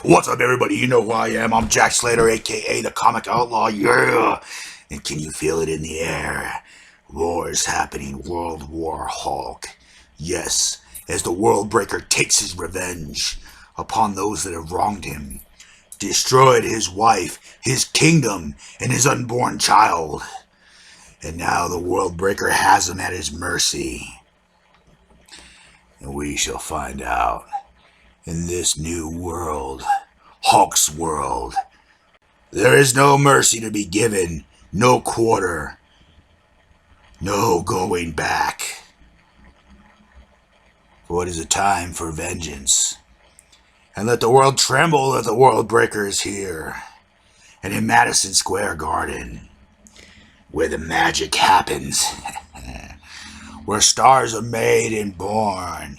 What's up, everybody? You know who I am. I'm Jack Slater, aka the Comic Outlaw. Yeah! And can you feel it in the air? War is happening. World War Hulk. Yes, as the World Breaker takes his revenge upon those that have wronged him, destroyed his wife, his kingdom, and his unborn child. And now the World Breaker has him at his mercy. And we shall find out in this new world, Hulk's world. There is no mercy to be given, no quarter, no going back. For it is a time for vengeance. And let the world tremble that the World Breaker is here. And in Madison Square Garden, where the magic happens, where stars are made and born,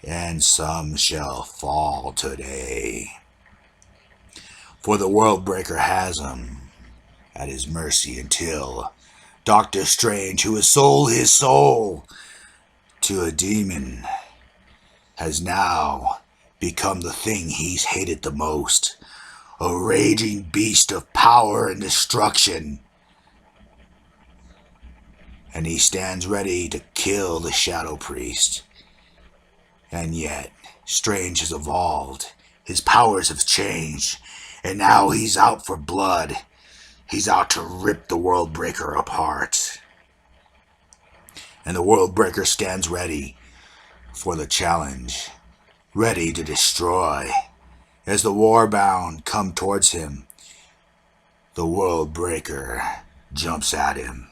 and some shall fall today. For the World Breaker has him at his mercy until Doctor Strange, who has sold his soul to a demon, has now become the thing he's hated the most. A raging beast of power and destruction. And he stands ready to kill the Shadow Priest. And yet, Strange has evolved. His powers have changed. And now he's out for blood. He's out to rip the World Breaker apart. And the World Breaker stands ready for the challenge. Ready to destroy. As the Warbound come towards him, the World Breaker jumps at him.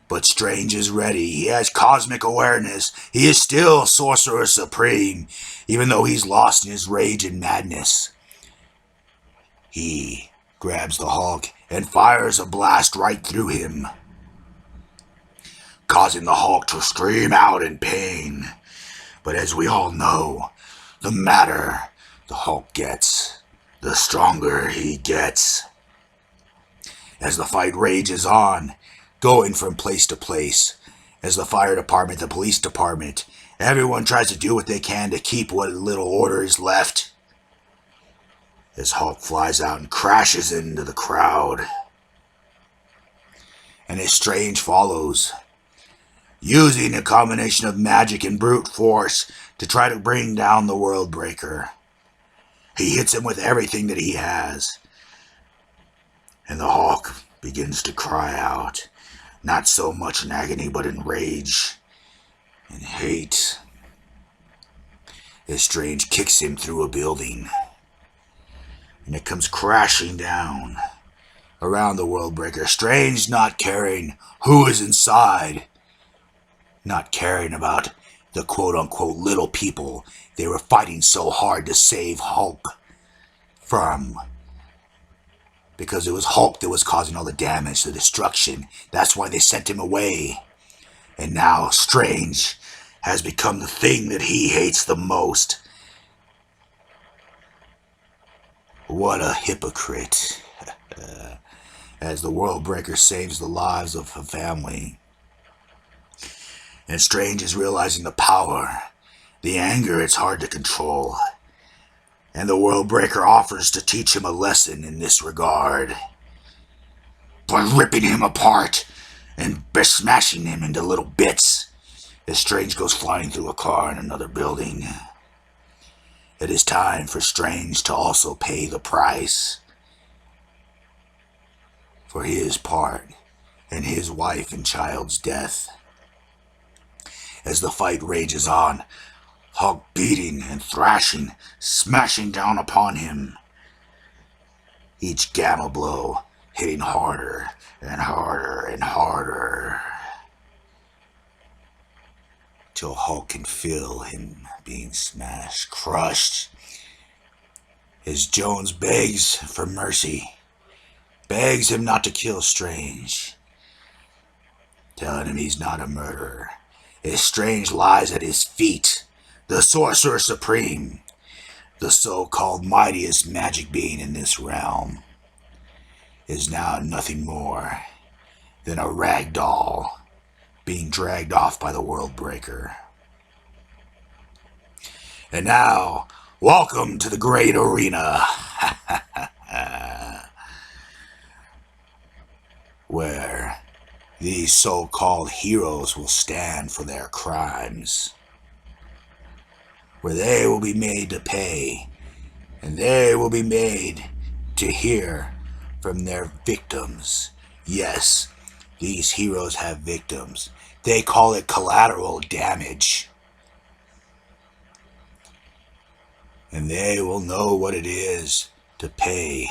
But Strange is ready. He has cosmic awareness. He is still Sorcerer Supreme, even though he's lost in his rage and madness. He grabs the Hulk and fires a blast right through him, causing the Hulk to scream out in pain. But as we all know, the madder the Hulk gets, the stronger he gets. As the fight rages on, going from place to place, as the fire department, the police department, everyone tries to do what they can to keep what little order is left. As Hulk flies out and crashes into the crowd. And as Strange follows, using a combination of magic and brute force to try to bring down the World Breaker. He hits him with everything that he has. And the Hulk begins to cry out, not so much in agony but in rage and hate. As Strange kicks him through a building. And it comes crashing down around the World Breaker. Strange not caring who is inside. Not caring about the quote-unquote little people they were fighting so hard to save Hulk from. Because it was Hulk that was causing all the damage, the destruction. That's why they sent him away. And now Strange has become the thing that he hates the most. What a hypocrite. As the World Breaker saves the lives of a family. And Strange is realizing the power, the anger it's hard to control. And the World Breaker offers to teach him a lesson in this regard. By ripping him apart and smashing him into little bits. As Strange goes flying through a car in another building. It is time for Strange to also pay the price for his part in his wife and child's death. As the fight rages on, Hulk beating and thrashing, smashing down upon him. Each gamma blow hitting harder and harder and harder. Till Hulk can feel him being smashed, crushed. As Jones begs for mercy, begs him not to kill Strange, telling him he's not a murderer. As Strange lies at his feet, the Sorcerer Supreme, the so-called mightiest magic being in this realm, is now nothing more than a rag doll being dragged off by the World Breaker. And now, Welcome to the great arena, where these so-called heroes will stand for their crimes, where they will be made to pay, and they will be made to hear from their victims. Yes, these heroes have victims. They call it collateral damage. And they will know what it is to pay.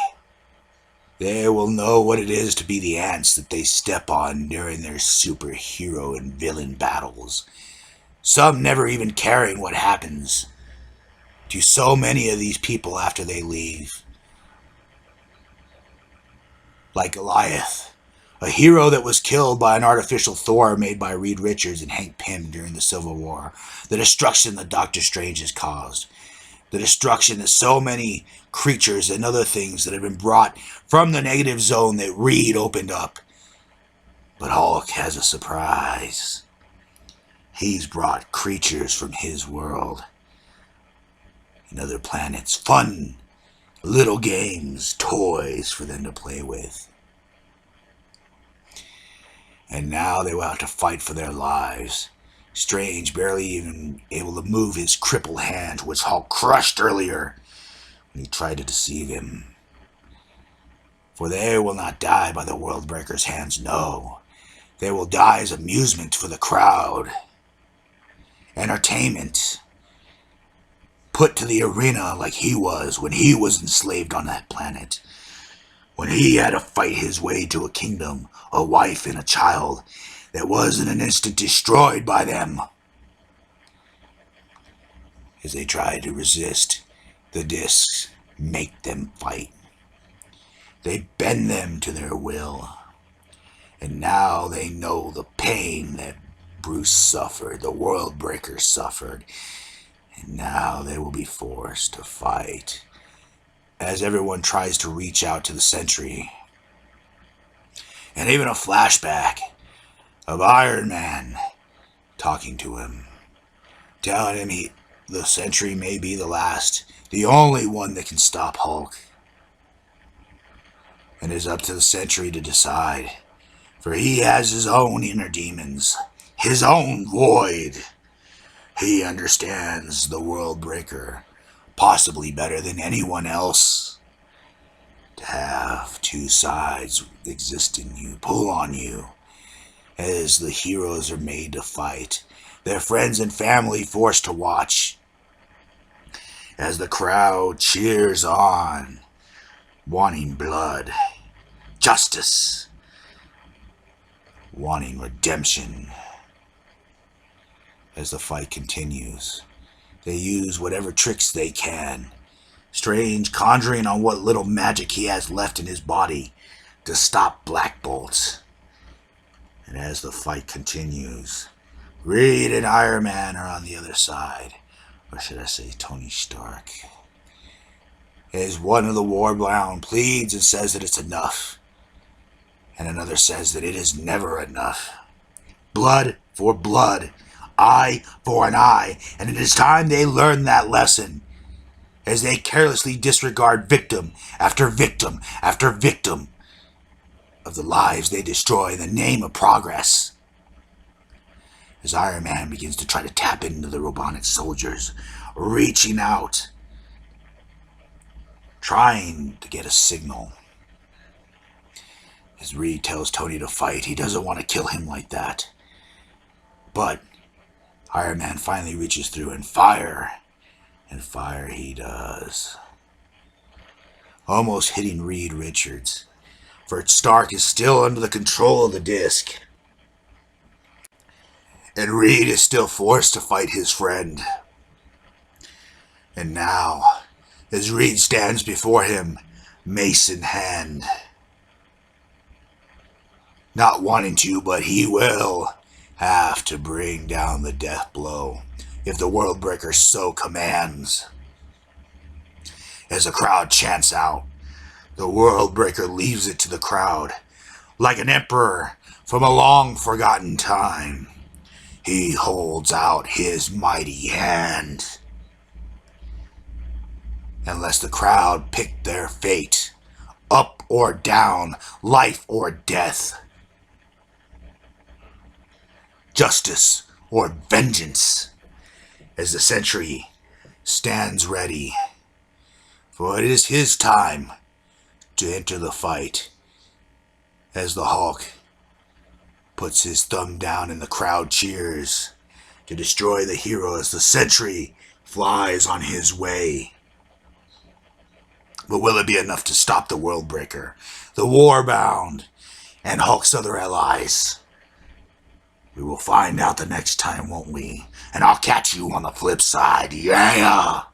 They will know what it is to be the ants that they step on during their superhero and villain battles. Some never even caring what happens to so many of these people after they leave. Like Goliath, a hero that was killed by an artificial Thor made by Reed Richards and Hank Pym during the Civil War. The destruction that Doctor Strange has caused. The destruction that so many creatures and other things that have been brought from the negative zone that Reed opened up. But Hulk has a surprise. He's brought creatures from his world and other planets. Fun little games, toys for them to play with. And now they will have to fight for their lives. Strange barely even able to move his crippled hand, which Hulk crushed earlier when he tried to deceive him. For they will not die by the World Breaker's hands, no. They will die as amusement for the crowd. Entertainment. Put to the arena like he was when he was enslaved on that planet. When he had to fight his way to a kingdom, a wife and a child that was in an instant destroyed by them. As they tried to resist, the discs make them fight. They bend them to their will. And now they know the pain that Bruce suffered, the World Breaker suffered. And now they will be forced to fight. As everyone tries to reach out to the Sentry. And even a flashback of Iron Man talking to him, telling him the Sentry may be the last, the only one that can stop Hulk. And it's up to the Sentry to decide, for he has his own inner demons, his own void. He understands the World Breaker possibly better than anyone else. To have two sides exist in you, pull on you, as the heroes are made to fight, their friends and family forced to watch, as the crowd cheers on, wanting blood, justice, wanting redemption. As the fight continues, they use whatever tricks they can, Strange conjuring on what little magic he has left in his body to stop Black Bolt. And as the fight continues, Reed and Iron Man are on the other side. Or should I say Tony Stark. As one of the Warbound pleads and says that it's enough. And another says that it is never enough. Blood for blood. Eye for an eye. And it is time they learn that lesson. As they carelessly disregard victim after victim after victim of the lives they destroy in the name of progress. As Iron Man begins to try to tap into the robotic soldiers, reaching out, trying to get a signal. As Reed tells Tony to fight, he doesn't want to kill him like that. But Iron Man finally reaches through and fire. And fire he does. Almost hitting Reed Richards. For Stark is still under the control of the disc. And Reed is still forced to fight his friend. And now, as Reed stands before him, mace in hand. Not wanting to, but he will have to bring down the death blow, if the World Breaker so commands. As the crowd chants out, the World Breaker leaves it to the crowd. Like an emperor from a long forgotten time, he holds out his mighty hand. unless the crowd picked their fate, up or down, life or death, justice or vengeance, as the sentry stands ready, for it is his time to enter the fight. As the Hulk puts his thumb down and the crowd cheers to destroy the hero as the sentry flies on his way. But will it be enough to stop the Worldbreaker, the Warbound, and Hulk's other allies? We will find out the next time, won't we? And I'll catch you on the flip side. Yeah!